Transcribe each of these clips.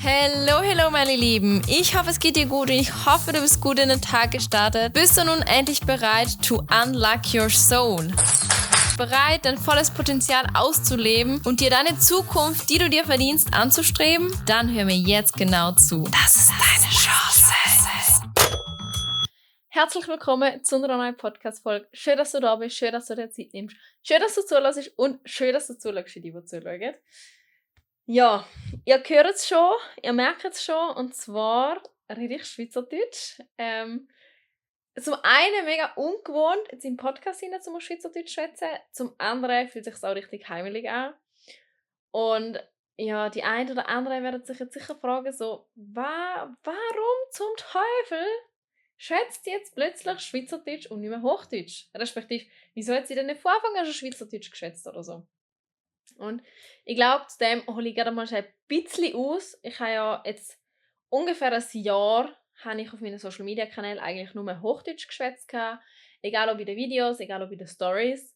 Hallo meine Lieben, ich hoffe es geht dir gut und ich hoffe du bist gut in den Tag gestartet. Bist du nun endlich bereit to unlock your soul? Bereit, dein volles Potenzial auszuleben und dir deine Zukunft, die du dir verdienst, anzustreben? Dann hör mir jetzt genau zu. Das ist deine Chance. Herzlich willkommen zu einer neuen Podcast-Folge. Schön, dass du da bist, schön, dass du dir Zeit nimmst, schön, dass du zuhörst und schön, dass du zuschaust, die zuschauen. Ja, ihr hört es schon, ihr merkt es schon, und zwar rede ich Schweizerdeutsch. Zum einen mega ungewohnt, jetzt im Podcast hinein zum Schweizerdeutsch schwätzen, zum anderen fühlt es sich auch richtig heimelig an. Und ja, die einen oder anderen werden sich jetzt sicher fragen, so, warum zum Teufel schwätzt jetzt plötzlich Schweizerdeutsch und nicht mehr Hochdeutsch? Respektive, wieso hat sie denn nicht von Anfang an schon Schweizerdeutsch geschwätzt oder so? Und ich glaube, zu dem hole ich gerade mal ein bisschen aus. Ich habe ja jetzt ungefähr ein Jahr habe ich auf meinen Social Media Kanälen eigentlich nur Hochdeutsch geschwätzt. Egal ob in den Videos, egal ob in den Stories.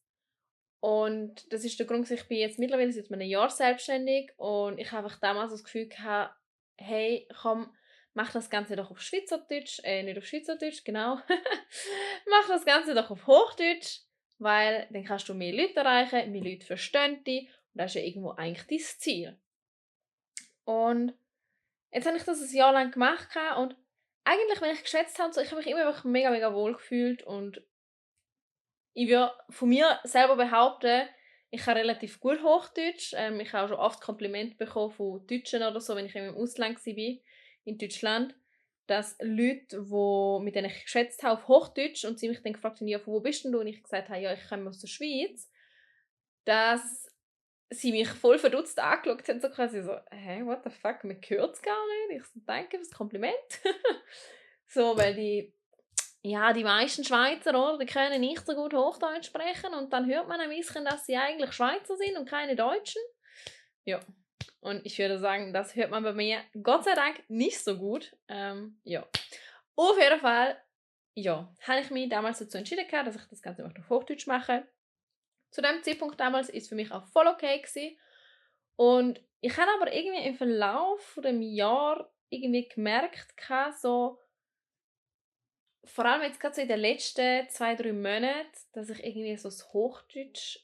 Und das ist der Grund, ich bin jetzt mittlerweile seit einem Jahr selbstständig und ich habe einfach damals das Gefühl gehabt, hey, komm, mach das Ganze doch auf Schweizerdeutsch, nicht auf Schweizerdeutsch, genau. Mach das Ganze doch auf Hochdeutsch, weil dann kannst du mehr Leute erreichen, mehr Leute verstehen dich und das ist ja irgendwo eigentlich dein Ziel. Und jetzt habe ich das ein Jahr lang gemacht und eigentlich, wenn ich geschätzt habe, so, ich habe mich immer einfach mega, mega wohl gefühlt und ich würde von mir selber behaupten, ich kann relativ gut Hochdeutsch. Ich habe auch schon oft Komplimente bekommen von Deutschen oder so, wenn ich im Ausland war, in Deutschland, dass Leute, mit denen ich geschätzt habe, auf Hochdeutsch und sie mich dann gefragt haben, ja, von wo bist denn du? Und ich gesagt habe, ja, ich komme aus der Schweiz, dass sie mich voll verdutzt angeschaut haben, so quasi so, hey, what the fuck, man hört es gar nicht. Ich so, danke fürs Kompliment. So, weil die meisten Schweizer, oder, die können nicht so gut Hochdeutsch sprechen und dann hört man ein bisschen, dass sie eigentlich Schweizer sind und keine Deutschen. Ja, und ich würde sagen, das hört man bei mir Gott sei Dank nicht so gut. Ja, auf jeden Fall, ja, habe ich mich damals dazu entschieden, dass ich das Ganze auf Hochdeutsch mache. Zu dem Zeitpunkt damals ist für mich auch voll okay gewesen. Und ich habe aber irgendwie im Verlauf des Jahres irgendwie gemerkt, so, vor allem jetzt gerade so in den letzten 2-3 Monaten, dass ich irgendwie so das Hochdeutsch,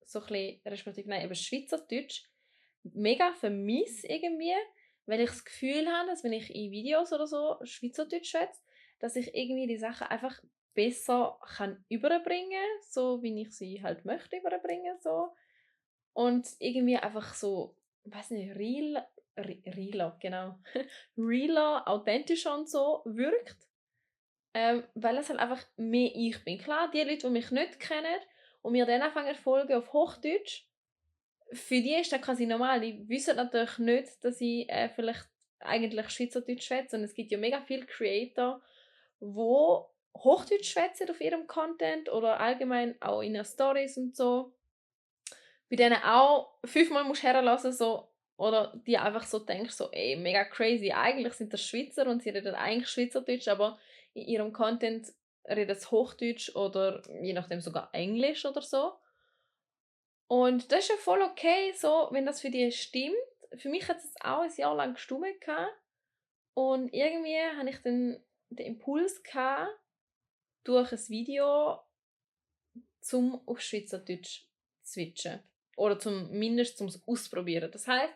so ein bisschen, respektive nein, eben Schweizerdeutsch, mega vermisse irgendwie, weil ich das Gefühl habe, dass wenn ich in Videos oder so Schweizerdeutsch schwätze, dass ich irgendwie die Sachen einfach besser überbringen kann, so wie ich sie halt möchte überbringen, so. Und irgendwie einfach so, weiß nicht, realer, genau, realer, authentischer und so wirkt. Weil es halt einfach mehr ich bin. Klar, die Leute, die mich nicht kennen und mir dann anfangen zu folgen auf Hochdeutsch, für die ist das quasi normal. Die wissen natürlich nicht, dass ich vielleicht eigentlich Schweizerdeutsch schwätze. Und es gibt ja mega viele Creator, die Hochdeutsch schwätzen auf ihrem Content oder allgemein auch in ihren Stories und so. Bei denen auch 5-mal musst du herlassen, so, oder die einfach so denkst, so, ey, mega crazy, eigentlich sind das Schweizer und sie reden eigentlich Schweizerdeutsch, aber in ihrem Content reden sie Hochdeutsch oder je nachdem sogar Englisch oder so. Und das ist ja voll okay, so, wenn das für dich stimmt. Für mich hat es jetzt auch ein Jahr lang gestummt und irgendwie hatte ich dann den Impuls durch ein Video zum auf Schweizerdeutsch zu switchen. Oder zumindest zum Ausprobieren. Das heisst,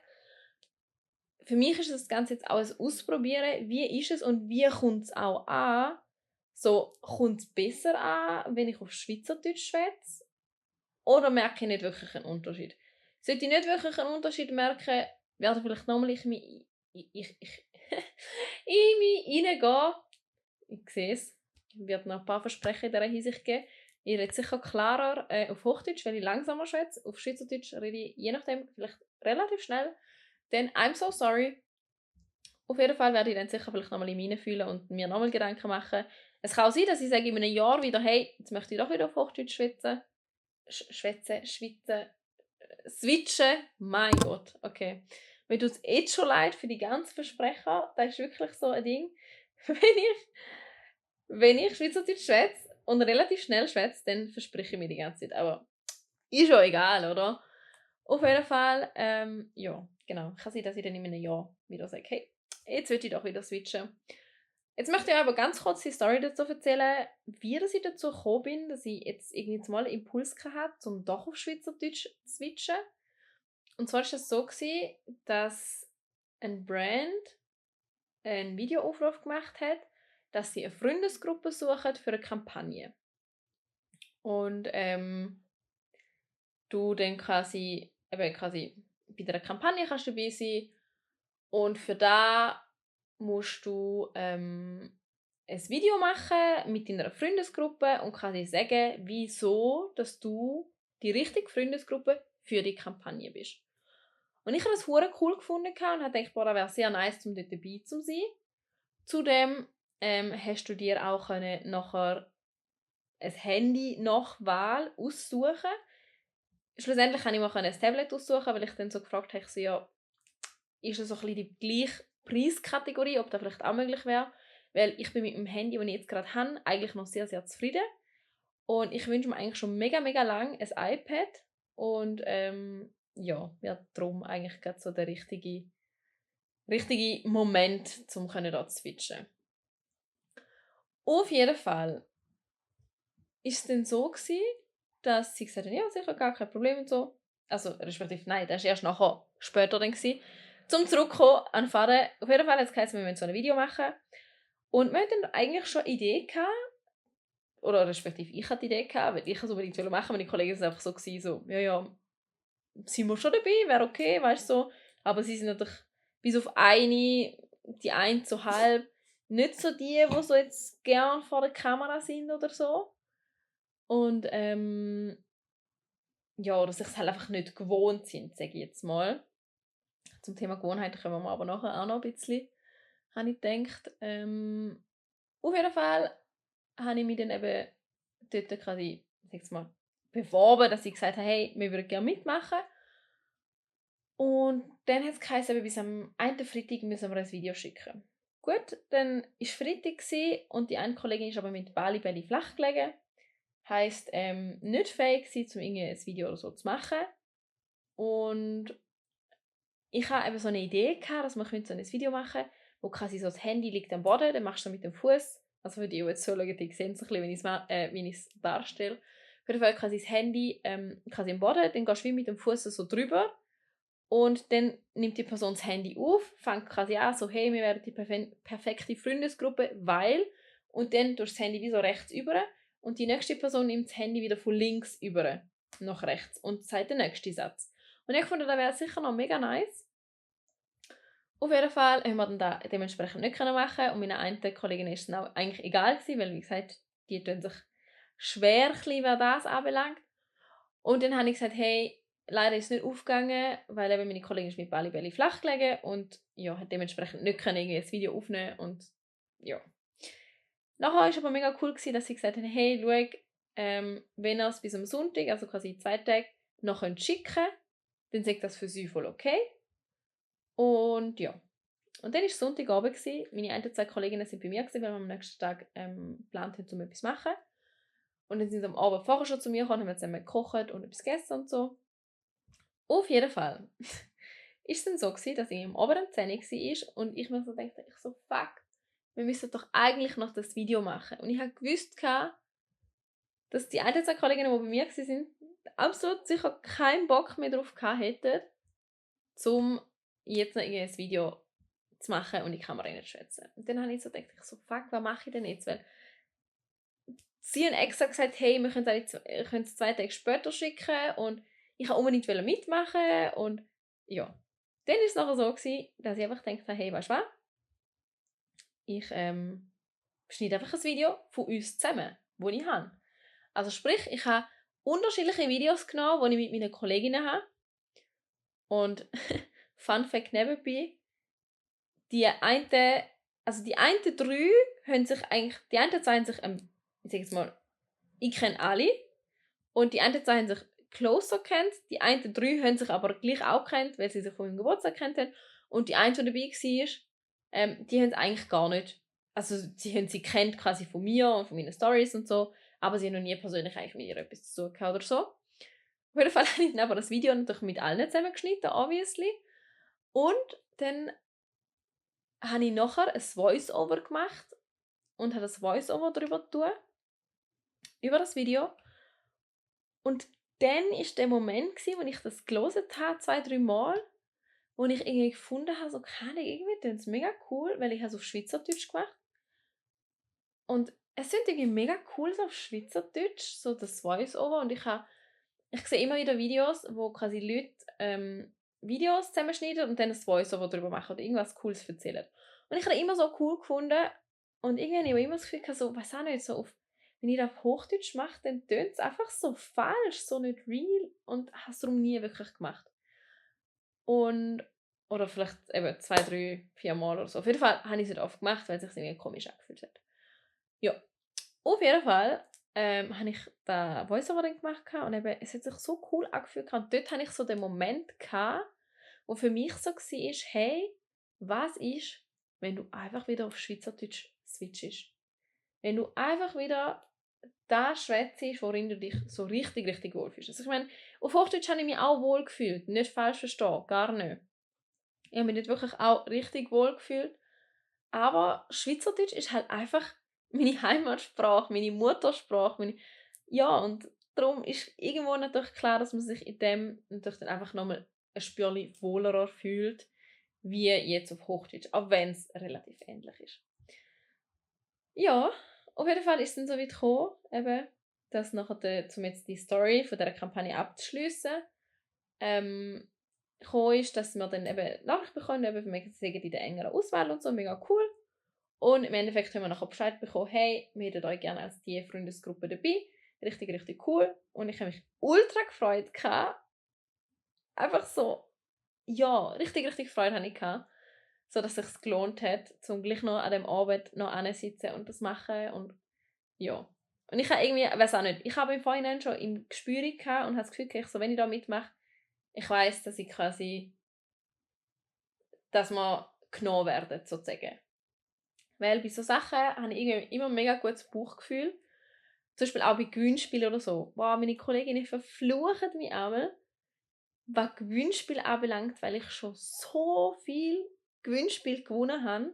für mich ist das Ganze jetzt auch ein Ausprobieren. Wie ist es und wie kommt es auch an? So, kommt es besser an, wenn ich auf Schweizerdeutsch schwätze? Oder merke ich nicht wirklich einen Unterschied? Sollte ich nicht wirklich einen Unterschied merken, werde vielleicht nochmal in mich reingehen. Ich sehe es. Ich werde noch ein paar Versprechen in dieser Hinsicht geben. Ich rede sicher klarer auf Hochdeutsch, wenn ich langsamer schwätze. Auf Schweizerdeutsch rede ich je nachdem vielleicht relativ schnell. Dann I'm so sorry. Auf jeden Fall werde ich dann sicher vielleicht nochmal in meine fühlen und mir nochmal Gedanken machen. Es kann auch sein, dass ich sage in einem Jahr wieder, hey, jetzt möchte ich doch wieder auf Hochdeutsch schwätzen. Switchen. Mein Gott, okay. Mir tut es jetzt schon leid für die ganzen Versprecher. Das ist wirklich so ein Ding. Wenn ich Schweizerdeutsch schwätze und relativ schnell schwätze, dann verspreche ich mir die ganze Zeit. Aber ist ja egal, oder? Auf jeden Fall, ja, genau. Kann sein, dass ich dann in einem Jahr wieder sage, hey, jetzt will ich doch wieder switchen. Jetzt möchte ich aber ganz kurz die Story dazu erzählen, wie dass ich dazu gekommen bin, dass ich jetzt irgendwie mal einen Impuls hatte, um doch auf Schweizerdeutsch zu switchen. Und zwar war es so, dass ein Brand einen Videoaufruf gemacht hat, dass sie eine Freundesgruppe suchen für eine Kampagne. Und du dann quasi bei der Kampagne kannst du dabei sein und für da musst du ein Video machen mit deiner Freundesgruppe und quasi sagen, wieso, dass du die richtige Freundesgruppe für die Kampagne bist. Und ich habe das hure cool gefunden und habe gedacht, boah, das wäre sehr nice, um dort dabei zu sein. Zudem hast du dir auch nachher ein Handy nach Wahl aussuchen. Schlussendlich kann ich mir ein Tablet aussuchen, weil ich dann so gefragt habe, so, ja, ist das so ein bisschen die gleiche Preiskategorie, ob das vielleicht auch möglich wäre. Weil ich bin mit dem Handy, das ich jetzt gerade habe, eigentlich noch sehr, sehr zufrieden. Und ich wünsche mir eigentlich schon mega, mega lang ein iPad. Und ja, wäre darum eigentlich gerade so der richtige Moment, um da zu switchen. Auf jeden Fall ist es dann so gewesen, dass sie gesagt haben, ja, sicher, gar kein Problem und so. Also, respektive, nein, das war erst nachher, später dann gewesen. Zum Zurückkommen an den Faden, auf jeden Fall hat es geheißen, wir müssen so ein Video machen. Und wir hatten dann eigentlich schon eine Idee gehabt, oder respektive ich hatte die Idee gehabt, weil ich es unbedingt machen, meine Kollegen sind einfach so gewesen, so, ja, sind wir schon dabei, wäre okay, weißt du, so. Aber sie sind natürlich bis auf die eine so halb, nicht so die so jetzt gern vor der Kamera sind oder so. Und ja, dass sie es halt einfach nicht gewohnt sind, sage ich jetzt mal. Zum Thema Gewohnheit kommen wir aber nachher auch noch ein bisschen, habe ich gedacht. Auf jeden Fall habe ich mich dann eben dort quasi, sag mal, beworben, dass ich gesagt habe, hey, wir würden gerne mitmachen. Und dann hat es geheißen, bis am einen Freitag müssen wir ein Video schicken. Gut, dann war Freitag und die eine Kollegin ist aber mit Bali flach gelegen. Heisst, nicht fähig gewesen, um irgendwie ein Video oder so zu machen. Und ich hatte eben so eine Idee gehabt, dass man so ein Video machen könnte, wo quasi so das Handy liegt am Boden, dann machst du mit dem Fuß, also für die jetzt so schauen, die sehen es ein bisschen, wie ich es darstelle. Auf jeden Fall quasi das Handy quasi am Boden, dann gehst du wie mit dem Fuß so drüber und dann nimmt die Person das Handy auf, fängt quasi an, so hey, wir werden die perfekte Freundesgruppe, weil, und dann durch das Handy wie so rechts über und die nächste Person nimmt das Handy wieder von links über nach rechts und sagt den nächsten Satz. Und ich fand, das wäre sicher noch mega nice. Auf jeden Fall haben wir dann das dementsprechend nicht machen und meiner einen Kollegin ist es auch eigentlich egal gewesen, weil wie gesagt, die tun sich schwer, wer das anbelangt. Und dann habe ich gesagt, hey, leider ist es nicht aufgegangen, weil eben meine Kollegin ist mit Bali flach gelegen und ja, hat dementsprechend nicht ein Video aufnehmen und ja. Nachher war es aber mega cool gewesen, dass sie gesagt haben, hey, schau, wenn ihr es bis am Sonntag, also quasi 2 Tage, noch schicken könnt, dann sagt das für sie voll okay. Und ja. Und dann war es Sonntagabend. Meine ein, 2 Kolleginnen sind bei mir, weil wir am nächsten Tag geplant haben, um etwas zu machen. Und dann sind sie am Abend vorher schon zu mir gekommen, haben zusammen gekocht und etwas gegessen und so. Auf jeden Fall ist es dann so gewesen, dass ich am Abend um 10 Uhr war und ich mir so dachte, fuck, wir müssen doch eigentlich noch das Video machen. Und ich habe gewusst, dass die ein, 2 Kolleginnen, die bei mir waren, absolut sicher keinen Bock mehr darauf hätten, um jetzt noch ein Video zu machen und die Kamera nicht schwätzen. Und dann habe ich so gedacht, fuck, was mache ich denn jetzt? Weil sie haben extra gesagt, hey, wir können es 2 Tage später schicken und ich wollte unbedingt mitmachen und ja. Dann war es nachher so gewesen, dass ich einfach gedacht habe, hey, weißt du was? Ich schneide einfach ein Video von uns zusammen, das ich habe. Also sprich, ich habe unterschiedliche Videos genommen, die ich mit meinen Kolleginnen habe. Und Fun Fact nebenbei, die einen 3 haben sich eigentlich, die einen 2 haben sich, ich sage jetzt mal, ich kenne alle und die einen 2 haben sich closer kennt, die einen 3 haben sich aber gleich auch kennt, weil sie sich von meinem Geburtstag kennt haben und die eine, die dabei war, die haben es eigentlich gar nicht, also sie haben sie kennt quasi von mir und von meinen Stories und so, aber sie haben noch nie persönlich eigentlich mit ihr etwas zu tun gehabt oder so. Auf jeden Fall habe ich dann aber das Video natürlich mit allen zusammengeschnitten, obviously. Und dann habe ich nachher ein Voice-Over gemacht und habe das Voice-Over darüber getan, über das Video. Und dann war der Moment, wo ich das gelesen habe, 2-3 Mal, wo ich irgendwie gefunden habe, so kann ich irgendwie, das ist mega cool, weil ich es auf Schweizerdeutsch gemacht. Und es sind irgendwie mega cool so auf Schweizerdeutsch, so das Voice-Over. Und ich sehe immer wieder Videos, wo quasi Leute Videos zusammenschneiden und dann ein Voice-Over darüber machen oder irgendwas Cooles erzählen. Und ich habe immer so cool gefunden und irgendwie habe ich immer das Gefühl, so, weiß auch nicht, so wenn ich das auf Hochdeutsch mache, dann tönt es einfach so falsch, so nicht real und habe es darum nie wirklich gemacht. Und, oder vielleicht eben 2, 3, 4 Mal oder so. Auf jeden Fall habe ich es nicht oft gemacht, weil es sich irgendwie komisch angefühlt hat. Ja, auf jeden Fall habe ich da Voice-Over dann gemacht und eben, es hat sich so cool angefühlt und dort hatte ich so den Moment gehabt, wo für mich so war, hey, was ist, wenn du einfach wieder auf Schweizerdeutsch switchst? Wenn du einfach wieder das schwätzt, worin du dich so richtig, richtig wohlfühlst. Also ich meine, auf Hochdeutsch habe ich mich auch wohl gefühlt, nicht falsch verstehen, gar nicht. Ich habe mich nicht wirklich auch richtig wohl gefühlt, aber Schweizerdeutsch ist halt einfach meine Heimatsprache, meine Muttersprache, ja, und darum ist irgendwo natürlich klar, dass man sich in dem natürlich dann einfach nochmal ein Spürchen wohler fühlt, wie jetzt auf Hochdeutsch, auch wenn es relativ ähnlich ist. Ja, auf jeden Fall ist es dann so weit gekommen, eben, dass nachher, um jetzt die Story von dieser Kampagne abzuschliessen, gekommen ist, dass wir dann eben Nachricht bekommen, eben, wir sind in der engeren Auswahl und so, mega cool. Und im Endeffekt haben wir nachher Bescheid bekommen, hey, wir hätten euch gerne als die Freundesgruppe dabei. Richtig, richtig cool. Und ich habe mich ultra gefreut. Einfach so, ja, richtig, richtig Freude hatte ich. So, dass es sich gelohnt hat, zum gleich noch an dem Abend noch sitzen und das machen. Und ja. Und ich habe irgendwie, weiß auch nicht, ich habe im Vorhinein schon im Gespür gehabt und habe das Gefühl, so, wenn ich da mitmache, ich weiß, dass ich quasi, dass wir genommen werden, sozusagen. Weil bei so Sachen habe ich immer ein mega gutes Bauchgefühl. Zum Beispiel auch bei Gewinnspielen oder so. Wow, meine Kolleginnen verfluchen mich einmal, was Gewinnspiele anbelangt, weil ich schon so viel Gewinnspiele gewonnen habe.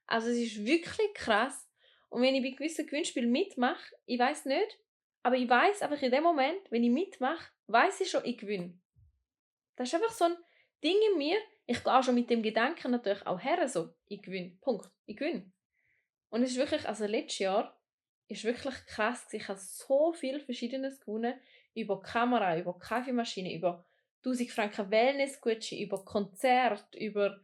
Also es ist wirklich krass. Und wenn ich bei gewissen Gewinnspielen mitmache, ich weiß nicht, aber ich weiß einfach in dem Moment, wenn ich mitmache, weiß ich schon, ich gewinne. Das ist einfach so ein Ding in mir. Ich gehe auch schon mit dem Gedanken natürlich auch her, so, ich gewinne. Punkt. Ich gewinne. Und es ist wirklich, also letztes Jahr ist wirklich krass. Ich habe so viel Verschiedenes gewonnen. Über Kamera, über Kaffeemaschine, über 1000 Franken Wellnessgutschein, über Konzert, über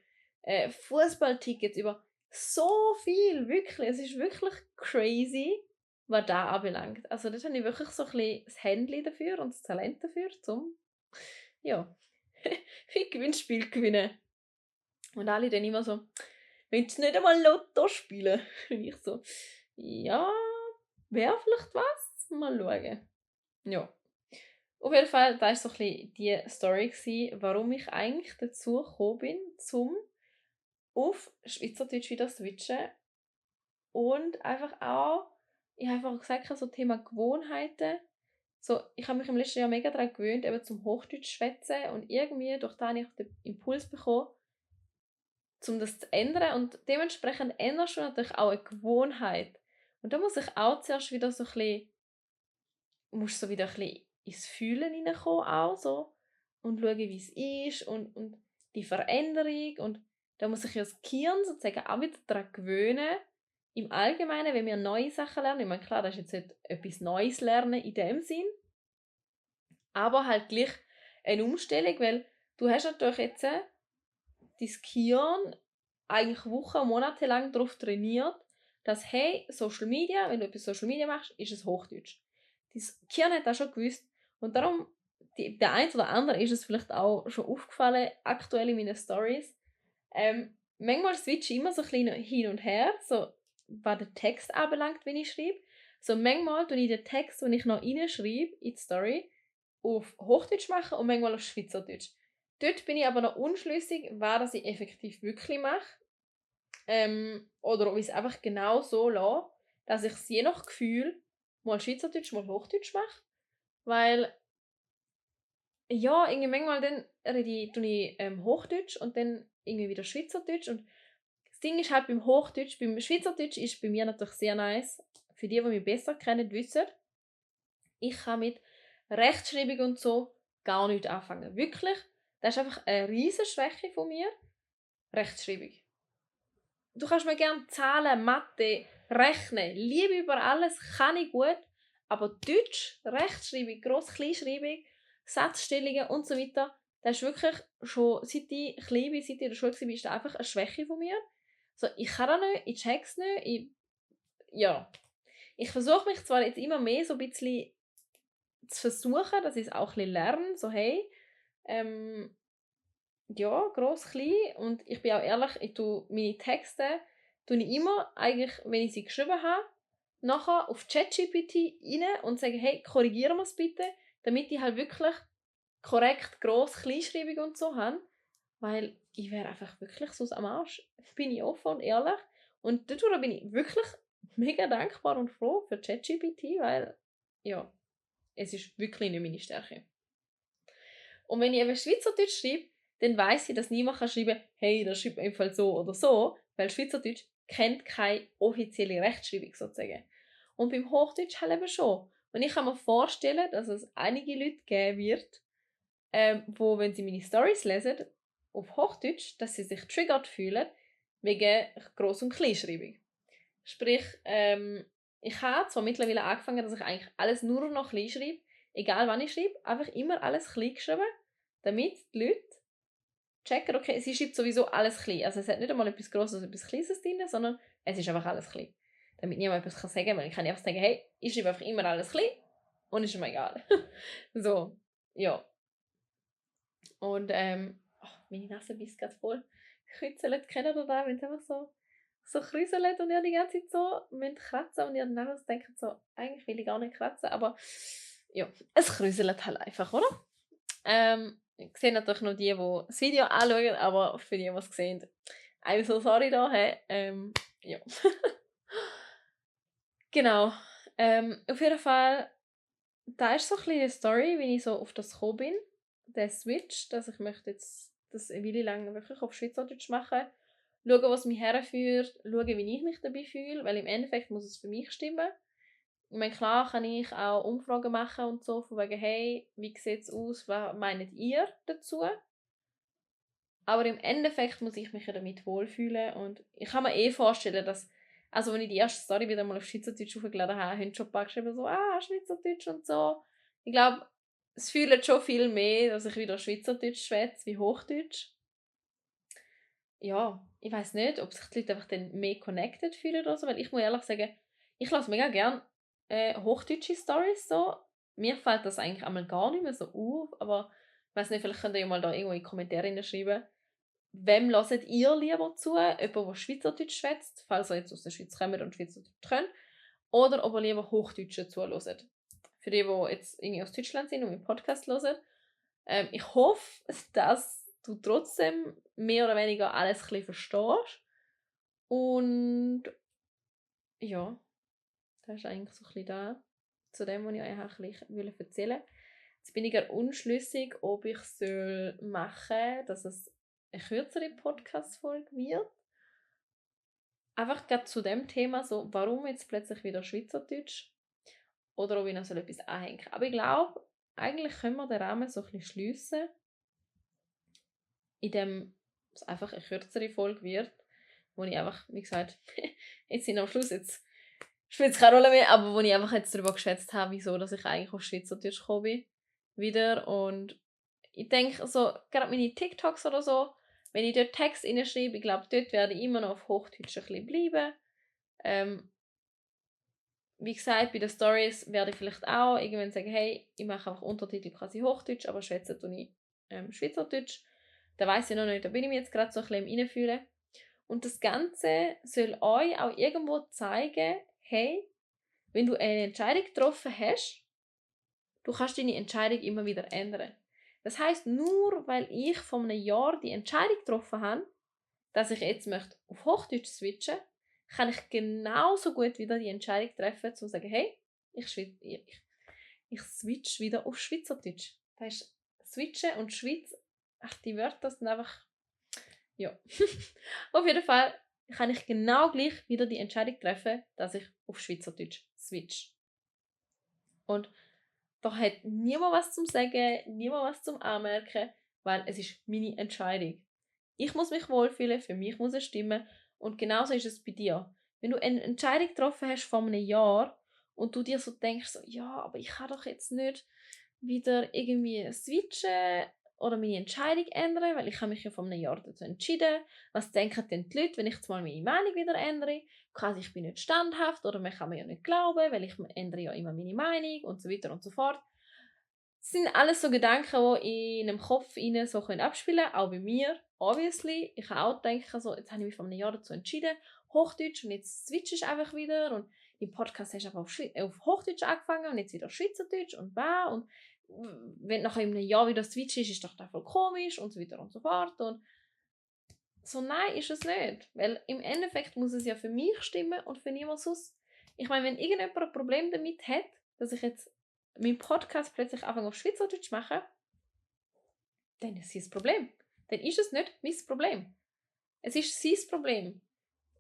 Fußballtickets, über so viel, wirklich. Es ist wirklich crazy, was da anbelangt. Also dort habe ich wirklich so ein bisschen das Händchen dafür und das Talent dafür, zum ja, für Gewinnspiel gewinnen. Und alle dann immer so, willst du nicht einmal Lotto spielen? Und ich so, ja, wäre vielleicht was. Mal schauen. Ja. Auf jeden Fall, das war so ein bisschen die Story, warum ich eigentlich dazu gekommen bin, zum auf Schweizerdeutsch wieder switchen. Und einfach auch, ich habe einfach gesagt, so Thema Gewohnheiten. So, ich habe mich im letzten Jahr mega daran gewöhnt, eben zum Hochdeutsch schwätzen und irgendwie durch das habe ich den Impuls bekommen, um das zu ändern. Und dementsprechend änderst du natürlich auch eine Gewohnheit. Und da muss ich auch zuerst wieder so ein bisschen, musst so wieder ein bisschen ins Fühlen hineinkommen auch so und schauen, wie es ist und die Veränderung. Und da muss ich ja das Gehirn sozusagen auch wieder daran gewöhnen, im Allgemeinen, wenn wir neue Sachen lernen. Ich meine, klar, das ist jetzt nicht etwas Neues lernen in dem Sinn, aber halt gleich eine Umstellung, weil du hast natürlich jetzt dein Gehirn eigentlich Wochen, Monate lang darauf trainiert, dass, hey, Social Media, wenn du etwas Social Media machst, ist es Hochdeutsch. Dein Gehirn hat das schon gewusst und darum, der eine oder andere ist es vielleicht auch schon aufgefallen, aktuell in meinen Stories. Manchmal switche ich immer so ein bisschen hin und her, so was den Text anbelangt, wenn ich schreibe. So manchmal tue ich den Text, den ich noch reinschreibe in die Story, auf Hochdeutsch machen und manchmal auf Schweizerdeutsch. Dort bin ich aber noch unschlüssig, was ich effektiv wirklich mache. Oder ob ich es einfach genau so lasse, dass ich es je nach Gefühl mal Schweizerdeutsch, mal Hochdeutsch mache. Weil, ja, irgendwie manchmal dann tue ich Hochdeutsch und dann irgendwie wieder Schweizerdeutsch. Und das Ding ist halt beim Hochdeutsch, beim Schweizerdeutsch ist bei mir natürlich sehr nice. Für die mich besser kennen, wissen, ich kann mit Rechtschreibung und so gar nicht anfangen. Wirklich, das ist einfach eine riesige Schwäche von mir. Rechtschreibung. Du kannst mir gerne Zahlen, Mathe, Rechnen, Liebe über alles, kann ich gut. Aber Deutsch, Rechtschreibung, Gross-Kleinschreibung, Satzstellungen und so weiter, das ist wirklich schon, seit ich klein bin, seit ich in der Schule war, ist das einfach eine Schwäche von mir. So, ich kann das nicht, ich check's nicht, ich versuche mich zwar jetzt immer mehr so ein bisschen zu versuchen, dass ich es auch ein bisschen lerne, so hey, ja, gross, klein, und ich bin auch ehrlich, ich tue meine Texte immer, eigentlich, wenn ich sie geschrieben habe, nachher auf ChatGPT rein und sage, hey, korrigieren wir es bitte, damit ich halt wirklich korrekt gross, Kleinschreibung und so habe, weil ich wäre einfach wirklich so am Arsch, bin ich offen und ehrlich, und dadurch bin ich wirklich mega dankbar und froh für ChatGPT, weil, ja, es ist wirklich nicht meine Stärke. Und wenn ich eben Schweizerdeutsch schreibe, dann weiss ich, dass niemand schreiben kann, hey, das schreibt man einfach so oder so, weil Schweizerdeutsch kennt keine offizielle Rechtschreibung sozusagen. Und beim Hochdeutsch halt eben schon. Und ich kann mir vorstellen, dass es einige Leute geben wird, wo, wenn sie meine Stories lesen, auf Hochdeutsch, dass sie sich triggert fühlen, wegen Gross- und Kleinschreibung. Sprich, ich habe zwar mittlerweile angefangen, dass ich eigentlich alles nur noch klein schreibe, egal wann ich schreibe, einfach immer alles klein geschrieben, damit die Leute checken, okay, sie schreibt sowieso alles klein. Also es hat nicht einmal etwas Grosses oder etwas Kleines drin, sondern es ist einfach alles klein. Damit niemand etwas sagen kann, weil ich kann einfach sagen, hey, ich schreibe einfach immer alles klein und ist mir egal. So, ja. Und, meine Nase bist gerade voll gekritzelt. Kennt ihr das, wenn es einfach so kräuselt und ihr die ganze Zeit so kratzen und ihr dann denkt so, eigentlich will ich gar nicht kratzen, aber ja, es kräuselt halt einfach, oder? Ich sehe natürlich nur die das Video anschauen, aber für die es sehen, I'm so sorry da, hey. Ja. Genau. Auf jeden Fall, da ist so ein bisschen die Story, wie ich so auf das gekommen bin. Der Switch, dass ich möchte jetzt das eine Weile lang wirklich auf Schweizerdeutsch machen. Schauen, was mich herführt, schauen, wie ich mich dabei fühle, weil im Endeffekt muss es für mich stimmen. Ich meine, klar kann ich auch Umfragen machen und so, von wegen, hey, wie sieht es aus, was meint ihr dazu? Aber im Endeffekt muss ich mich ja damit wohlfühlen und ich kann mir vorstellen, dass, also wenn ich die erste Story wieder mal auf Schweizerdeutsch hochgeladen habe, haben schon ein paar geschrieben so, Schweizerdeutsch und so. Ich glaube, es fühlt schon viel mehr, dass ich wieder Schweizerdeutsch schwätze wie Hochdeutsch. Ja, ich weiß nicht, ob sich die Leute einfach dann mehr connected fühlen oder so, weil ich muss ehrlich sagen, ich lasse mega gerne hochdeutsche Stories so. Mir fällt das eigentlich einmal gar nicht mehr so auf, aber ich weiß nicht, vielleicht könnt ihr ja mal da irgendwo in die Kommentare schreiben, wem hört ihr lieber zu? Jemand, der Schweizerdeutsch schwätzt, falls ihr jetzt aus der Schweiz kommt und Schweizerdeutsch könnt, oder ob ihr lieber Hochdeutsch zuhört. Für die jetzt irgendwie aus Deutschland sind und meinen Podcast hören. Ich hoffe, dass du trotzdem mehr oder weniger alles ein bisschen verstehst. Und ja, das ist eigentlich so ein bisschen da. Zu dem, was ich euch auch ein bisschen erzählen wollte. Jetzt bin ich gerade unschlüssig, ob ich machen soll, dass es eine kürzere Podcast-Folge wird. Einfach gerade zu dem Thema, so, warum jetzt plötzlich wieder Schweizerdeutsch? Oder ob ich noch etwas anhängen soll. Aber ich glaube, eigentlich können wir den Rahmen so ein bisschen schliessen, indem es einfach eine kürzere Folge wird, wo ich einfach, wie gesagt, jetzt sind am Schluss, jetzt spielt es keine Rolle mehr, aber wo ich einfach jetzt darüber geschwätzt habe, wieso dass ich eigentlich auf Schweizerdeutsch gekommen bin. Wieder. Und ich denke, so, gerade meine TikToks oder so, wenn ich dort Text reinschreibe, ich glaube, dort werde ich immer noch auf Hochdeutsch ein bisschen bleiben. Wie gesagt, bei den Stories werde ich vielleicht auch irgendwann sagen, hey, ich mache einfach Untertitel quasi Hochdeutsch, aber schwätze tue ich Schweizerdeutsch. Da weiss ich noch nicht, da bin ich mir jetzt gerade so ein bisschen im Reinfühlen. Und das Ganze soll euch auch irgendwo zeigen, hey, wenn du eine Entscheidung getroffen hast, du kannst deine Entscheidung immer wieder ändern. Das heißt, nur weil ich vor einem Jahr die Entscheidung getroffen habe, dass ich jetzt möchte auf Hochdeutsch switchen, kann ich genauso gut wieder die Entscheidung treffen, zu sagen, hey, ich switch wieder auf Schweizerdeutsch. Das ist switchen und Schweiz, die Wörter sind einfach, ja. Auf jeden Fall kann ich genau gleich wieder die Entscheidung treffen, dass ich auf Schweizerdeutsch switch. Und da hat niemand was zum Sagen, niemand was zum Anmerken, weil es ist meine Entscheidung. Ich muss mich wohlfühlen, für mich muss es stimmen und genauso ist es bei dir. Wenn du eine Entscheidung getroffen hast vor einem Jahr und du dir so denkst, so, ja, aber ich kann doch jetzt nicht wieder irgendwie switchen oder meine Entscheidung ändern, weil ich habe mich ja vor einem Jahr dazu entschieden. Was denken denn die Leute, wenn ich jetzt mal meine Meinung wieder ändere? Quasi, ich bin nicht standhaft oder man kann mir ja nicht glauben, weil ich ändere ja immer meine Meinung und so weiter und so fort. Das sind alles so Gedanken, die in einem Kopf rein so abspielen können, auch bei mir, obviously. Ich kann auch denken, so, jetzt habe ich mich vor einem Jahr dazu entschieden, Hochdeutsch, und jetzt switchst du einfach wieder und im Podcast hast du einfach auf Hochdeutsch angefangen und jetzt wieder Schweizerdeutsch und und wenn du nachher in einem Jahr wieder switchst, ist doch voll komisch und so weiter und so fort. Und so, nein, ist es nicht. Weil im Endeffekt muss es ja für mich stimmen und für niemand sonst. Ich meine, wenn irgendjemand ein Problem damit hat, dass ich jetzt meinen Podcast plötzlich anfange auf Schweizerdeutsch machen, dann ist es sein Problem. Dann ist es nicht mein Problem. Es ist sein Problem.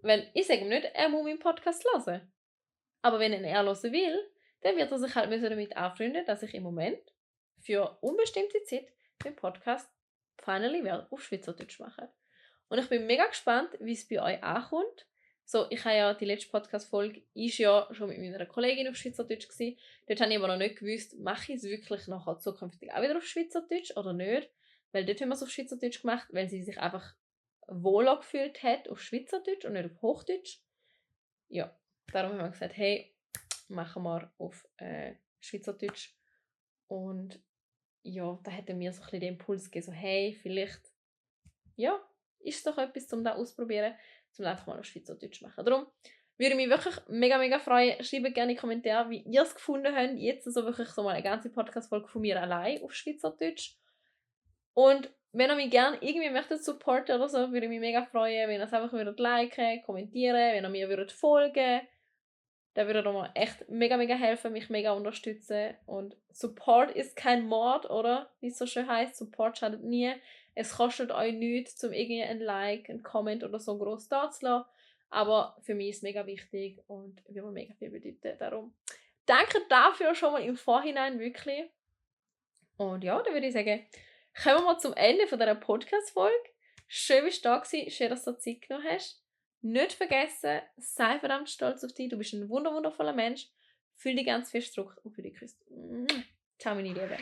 Weil ich sage ihm nicht, er muss meinen Podcast hören. Aber wenn er hören will, dann wird er sich halt damit anfreunden, dass ich im Moment für unbestimmte Zeit den Podcast finally auf Schweizerdeutsch mache. Und ich bin mega gespannt, wie es bei euch ankommt. So, ich habe ja die letzte Podcast-Folge ist ja schon mit meiner Kollegin auf Schweizerdeutsch gewesen. Dort habe ich aber noch nicht gewusst, mache ich es wirklich nachher zukünftig auch wieder auf Schweizerdeutsch oder nicht. Weil dort haben wir es auf Schweizerdeutsch gemacht, weil sie sich einfach wohler gefühlt hat auf Schweizerdeutsch und nicht auf Hochdeutsch. Ja, darum haben wir gesagt, hey, machen wir auf Schweizerdeutsch. Und ja, da hätte mir so ein bisschen den Impuls gegeben, so hey, vielleicht, ja, ist es doch etwas, um das auszuprobieren, um einfach mal auf Schweizerdeutsch zu machen. Darum würde ich mich wirklich mega, mega freuen. Schreibt gerne in die Kommentare, wie ihr es gefunden habt. Jetzt so wirklich so mal eine ganze Podcast-Folge von mir allein auf Schweizerdeutsch. Und wenn ihr mich gerne irgendwie möchtet supporten oder so, würde ich mich mega freuen, wenn ihr es einfach würdet liken, kommentieren, wenn ihr mir würdet folgen. Da würde mir echt mega, mega helfen, mich mega unterstützen. Und Support ist kein Mord, oder? Wie es so schön heisst, Support schadet nie. Es kostet euch nichts, um irgendwie ein Like, ein Comment oder so groß da zu lassen. Aber für mich ist es mega wichtig und wird mir mega viel bedeuten. Darum danke dafür schon mal im Vorhinein, wirklich. Und ja, dann würde ich sagen, kommen wir mal zum Ende von dieser Podcast-Folge. Schön, dass du da warst. Schön, dass du Zeit genommen hast. Nicht vergessen, sei verdammt stolz auf dich. Du bist ein wundervoller Mensch. Fühl dich ganz fest gedrückt und fühl dich geküsst. Ciao, meine Liebe.